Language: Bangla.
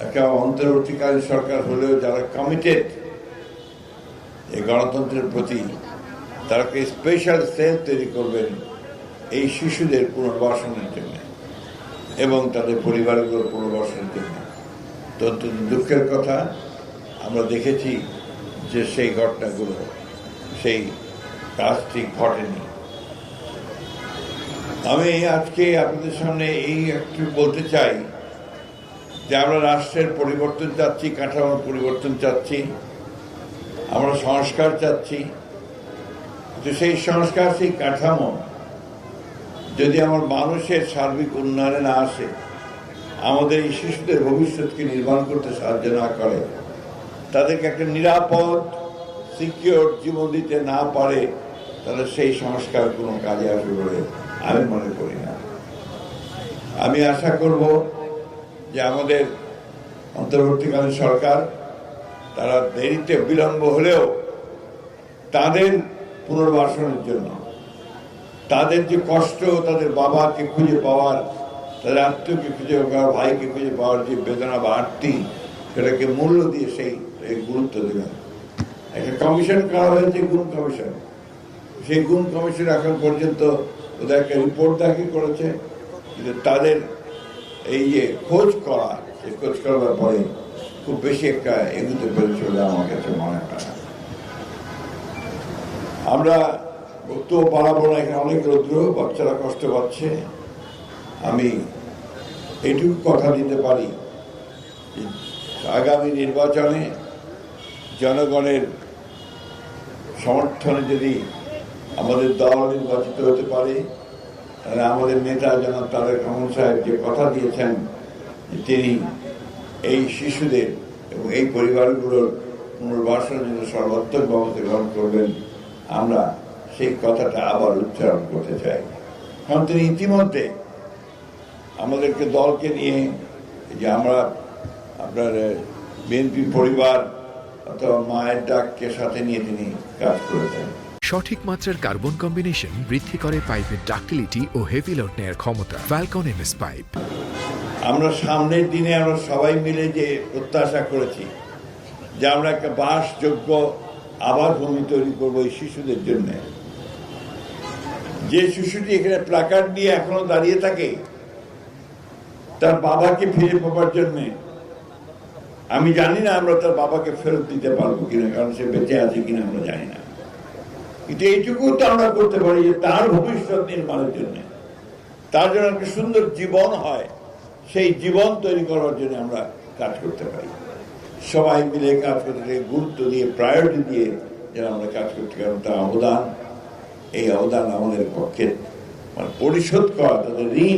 একটা অন্তর্বর্তীকালীন সরকার হলেও যারা কমিটেড এই গণতন্ত্রের প্রতি, তারা স্পেশাল সেল তৈরি করবেন এই শিশুদের পুনর্বাসনের জন্য এবং তাদের পরিবারগুলোর পুনর্বাসনের জন্য। তো দুঃখের কথা, আমরা দেখেছি যে সেই ঘটনাগুলো, সেই কাজটি ঘটেনি। আমি আজকে আপনাদের সামনে এই একটু বলতে চাই যে আমরা রাষ্ট্রের পরিবর্তন চাচ্ছি, কাঠামোর পরিবর্তন চাচ্ছি, আমরা সংস্কার চাচ্ছি। তো সেই সংস্কার, সেই কাঠামো যদি আমার মানুষের সার্বিক উন্নয়নে না আসে, আমাদের এই শিশুদের ভবিষ্যৎকে নির্মাণ করতে সাহায্য না করে, তাদেরকে একটা নিরাপদ সিকিউর জীবন দিতে না পারে, তাহলে সেই সংস্কার কোনো কাজে আসবে বলে আমি মনে করি না। আমি আশা করব যে আমাদের অন্তর্বর্তীকালীন সরকার, তারা দেরিতে বিলম্ব হলেও তাদের পুনর্বাসনের জন্য, তাদের যে কষ্ট, তাদের বাবাকে খুঁজে পাওয়ার, তাদের আত্মীয়কে খুঁজে পাওয়ার, ভাইকে খুঁজে পাওয়ার যে বেদনা বা আর্তি, সেটাকে মূল্য দিয়ে সেই গুরুত্ব দেবেন। একটা কমিশন করা হয়েছে, গুণ কমিশন। সেই গুণ কমিশন এখন পর্যন্ত ওদের একটা রিপোর্ট দাখিল করেছে, কিন্তু তাদের এই যে খোঁজ করা, সেই খোঁজ করার পরে খুব বেশি একটা এগুতে পেরেছে বলে আমার কাছে মনে হয় না। আমরা বক্তব্য বাড়াবো না, এখানে অনেক রৌদ্র, বাচ্চারা কষ্ট পাচ্ছে। আমি এইটুকু কথা দিতে পারি, আগামী নির্বাচনে জনগণের সমর্থনে যদি আমাদের দল নির্বাচিত হতে পারে, তাহলে আমাদের নেতা জনাব তারেক রহমান সাহেব যে কথা দিয়েছেন, তিনি এই শিশুদের এবং এই পরিবারগুলোর পুনর্বাসনের জন্য সর্বাত্মক ব্যবস্থা গ্রহণ করবেন, আমরা সেই কথাটা আবার উচ্চারণ করতে চাই। কারণ তিনি ইতিমধ্যে আমাদেরকে দলকে নিয়ে, যে আমরা আপনার বিএনপি পরিবার অথবা মায়ের ডাককে সাথে নিয়ে তিনি কাজ করেছেন। সঠিক মাত্রার কার্বন কম্বিনেশন বৃদ্ধি করে পাইপের ডাক্টিলিটি ও হেভি লোড নেয়ার ক্ষমতা। Falcon MS pipe. আমরা সামনের দিনে আমরা সবাই মিলে যে প্রত্যাশা করেছি যে আমরা একটা বাসযোগ্য আবাস ভূমি তৈরি করবো এই শিশুদের জন্য। যে শিশুটি এখানে প্ল্যাকার্ড নিয়ে এখনো দাঁড়িয়ে থাকে, তার বাবাকে ফিরে পাবার জন্য, আমি জানি না আমরা তার বাবাকে ফেরত দিতে পারবো কিনা, কারণ সে বেঁচে আছে কিনা আমরা জানি না, কিন্তু এইটুকু তো আমরা করতে পারি যে তার ভবিষ্যৎ নির্মাণের জন্য, তার জন্য একটা সুন্দর জীবন হয়, সেই জীবন তৈরি করার জন্য আমরা কাজ করতে পারি। সবাই মিলে কাজ করতে, গুরুত্ব দিয়ে, প্রায়োরিটি দিয়ে যেন আমরা কাজ করতে, কারণ তার অবদান, এই অবদান আমাদের পক্ষে মানে পরিশোধ করা, তাদের ঋণ